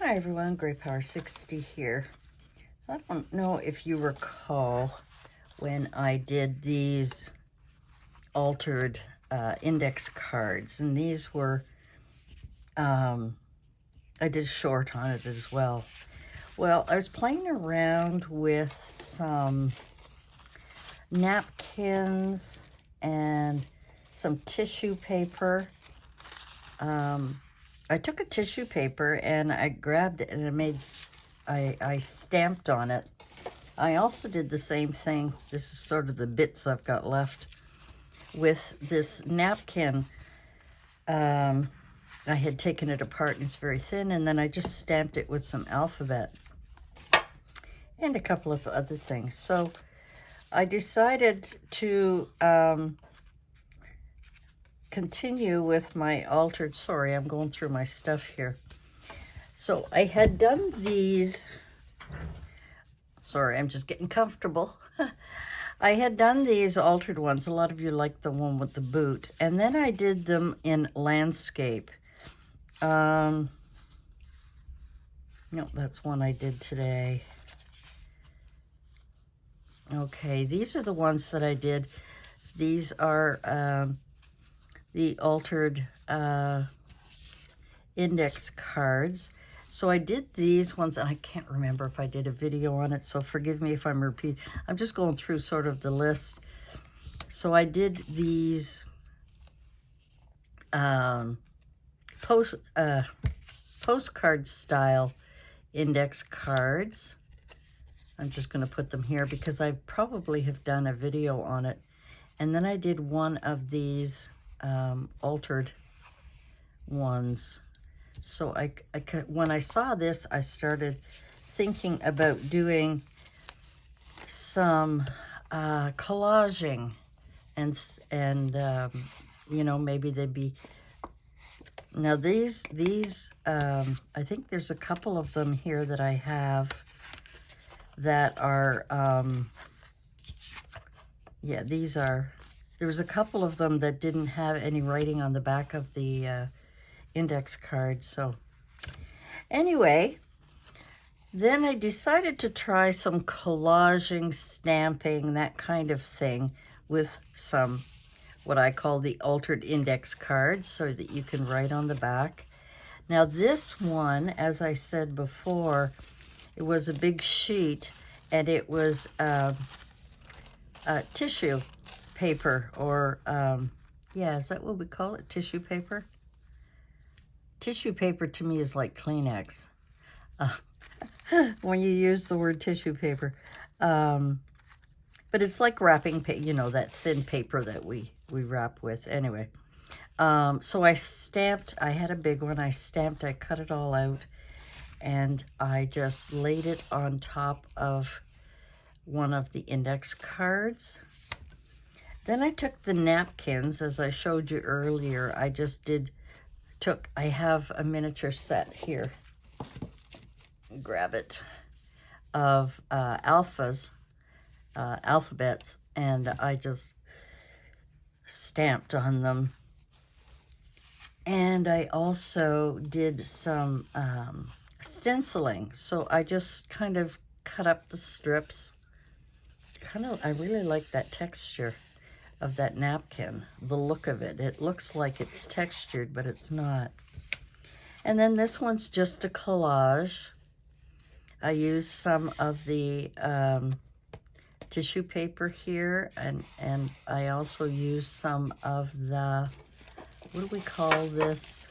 Hi everyone, GrayPower 60 here. So I don't know if you recall when I did these altered index cards, and these were, I did a short on it as well. Well, I was playing around with some napkins and some tissue paper. I took a tissue paper and I grabbed it and I stamped on it. I also did the same thing. This is sort of the bits I've got left with this napkin. I had taken it apart and it's very thin, and then I just stamped it with some alphabet and a couple of other things. So I decided to continue with my altered, sorry, I'm going through my stuff here. So I had done these, sorry, I'm just getting comfortable. I had done these altered ones. A lot of you like the one with the boot. And then I did them in landscape. No, that's one I did today. Okay, these are the ones that I did. These are the altered index cards. So I did these ones, and I can't remember if I did a video on it, so forgive me if I'm repeating. I'm just going through sort of the list. So I did these postcard style index cards. I'm just going to put them here because I probably have done a video on it. And then I did one of these altered ones. So when I saw this, I started thinking about doing some collaging, and you know, maybe they'd be, now these I think there's a couple of them here that I have that are yeah, these are, there was a couple of them that didn't have any writing on the back of the index card. So anyway, then I decided to try some collaging, stamping, that kind of thing with some, what I call the altered index cards, so that you can write on the back. Now this one, as I said before, it was a big sheet, and it was tissue paper, or yeah, is that what we call it? Tissue paper? Tissue paper to me is like Kleenex when you use the word tissue paper. But it's like wrapping paper, you know, that thin paper that we wrap with. Anyway, so I stamped, I had a big one, I stamped, I cut it all out, and I just laid it on top of one of the index cards. Then I took the napkins, as I showed you earlier. I just I have a miniature set here. Grab it, of alphabets, and I just stamped on them. And I also did some stenciling. So I just kind of cut up the strips. I really like that texture of that napkin, the look of it. It looks like it's textured, but it's not. And then this one's just a collage. I used some of the tissue paper here, and I also used some of the, what do we call this?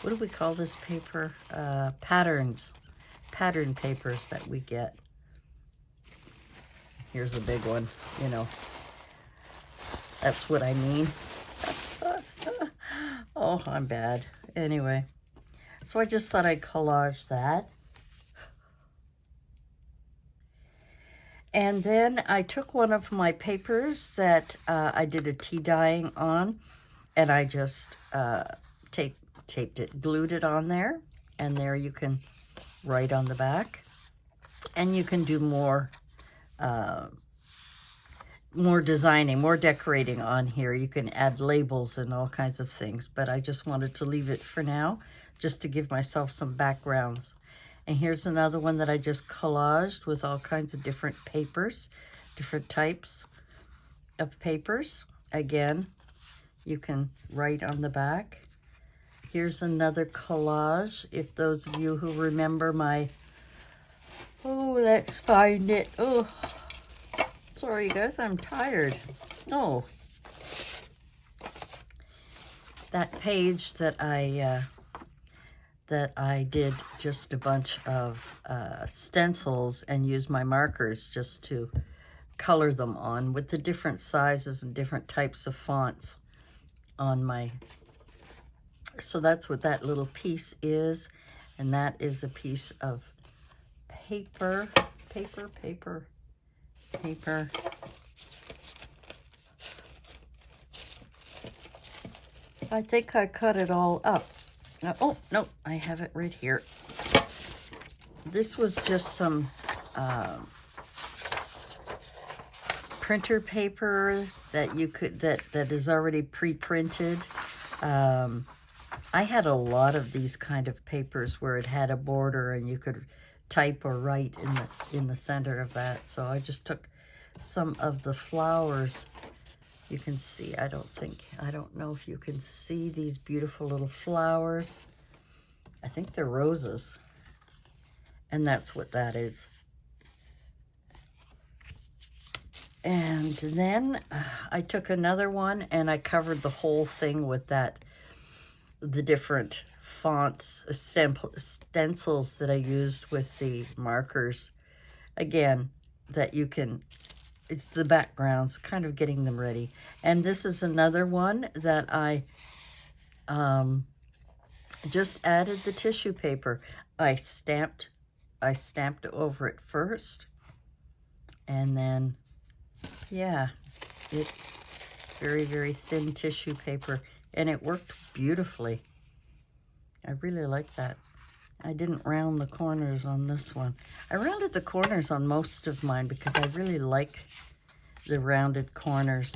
What do we call this paper? Pattern papers that we get. Here's a big one, you know. That's what I mean. Oh, I'm bad. Anyway, so I just thought I'd collage that. And then I took one of my papers that I did a tea dyeing on, and I just taped it, glued it on there, and there you can write on the back. And you can do more designing, more decorating on here. You can add labels and all kinds of things, but I just wanted to leave it for now, just to give myself some backgrounds. And here's another one that I just collaged with all kinds of different papers, different types of papers. Again, you can write on the back. Here's another collage. If those of you who remember my, oh, let's find it. Oh, sorry, you guys, I'm tired. Oh, that page that I did just a bunch of stencils and used my markers just to color them on with the different sizes and different types of fonts on my. So that's what that little piece is, and that is a piece of paper. I think I cut it all up. Oh, no, I have it right here. This was just some printer paper that you could, that is already pre-printed. I had a lot of these kind of papers where it had a border and you could type or write in the center of that. So I just took some of the flowers. You can see, I don't know if you can see these beautiful little flowers. I think they're roses. And that's what that is. And then I took another one and I covered the whole thing with that, the different fonts, stencils that I used with the markers. Again, that you can, it's the backgrounds, kind of getting them ready. And this is another one that I just added the tissue paper. I stamped over it first. And then, yeah, it's very, very thin tissue paper. And it worked beautifully. I really like that. I didn't round the corners on this one. I rounded the corners on most of mine because I really like the rounded corners.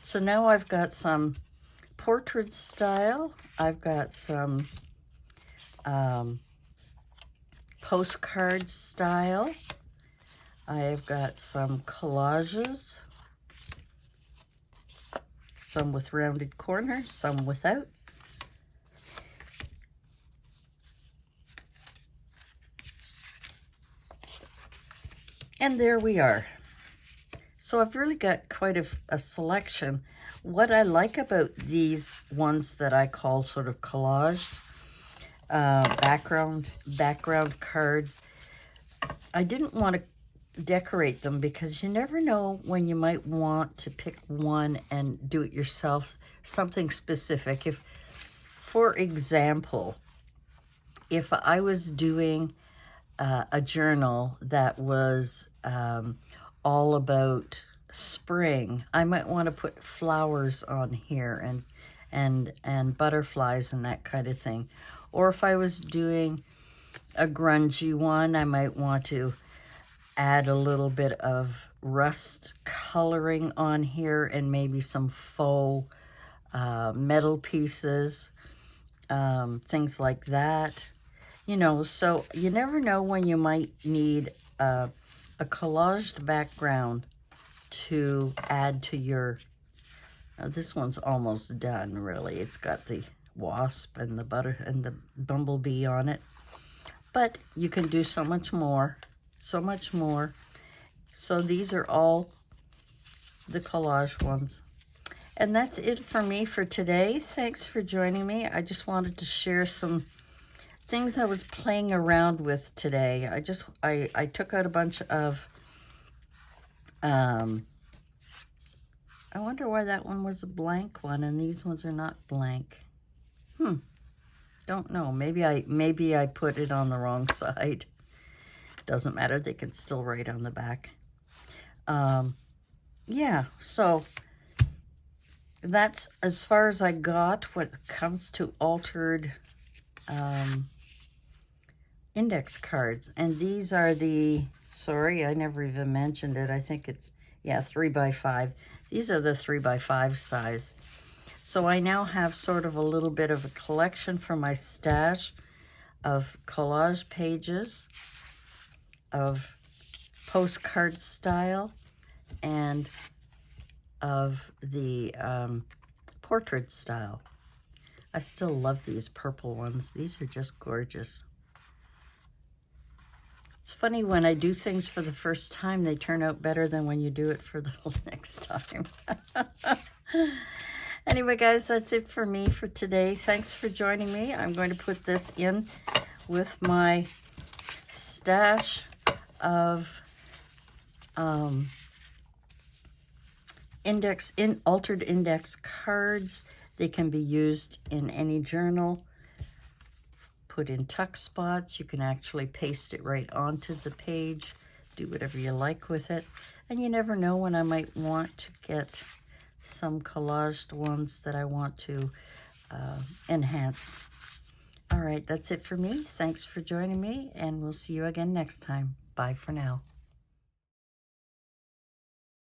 So now I've got some portrait style. I've got some postcard style. I've got some collages. Some with rounded corners, some without. And there we are. So I've really got quite a selection. What I like about these ones that I call sort of collaged background cards, I didn't want to decorate them because you never know when you might want to pick one and do it yourself, something specific. If, for example, if I was doing a journal that was all about spring, I might want to put flowers on here and butterflies and that kind of thing. Or if I was doing a grungy one, I might want to add a little bit of rust coloring on here and maybe some faux metal pieces, things like that. You know, so you never know when you might need a collaged background to add to your, this one's almost done, really. It's got the wasp and the bumblebee on it. But you can do so much more. So much more. So these are all the collage ones. And that's it for me for today. Thanks for joining me. I just wanted to share some things I was playing around with today. I took out a bunch of, I wonder why that one was a blank one and these ones are not blank. Don't know. Maybe I put it on the wrong side. Doesn't matter, they can still write on the back. Yeah, so that's as far as I got when it comes to altered index cards. And these are the, sorry, I never even mentioned it. I think it's, yeah, 3x5. These are the 3x5 size. So I now have sort of a little bit of a collection for my stash of collage pages, of postcard style, and of the portrait style. I still love these purple ones. These are just gorgeous. It's funny, when I do things for the first time, they turn out better than when you do it for the next time. Anyway, guys, that's it for me for today. Thanks for joining me. I'm going to put this in with my stash of altered index cards. They can be used in any journal, put in tuck spots. You can actually paste it right onto the page, do whatever you like with it. And you never know when I might want to get some collaged ones that I want to enhance. All right, that's it for me. Thanks for joining me, and we'll see you again next time. Bye for now.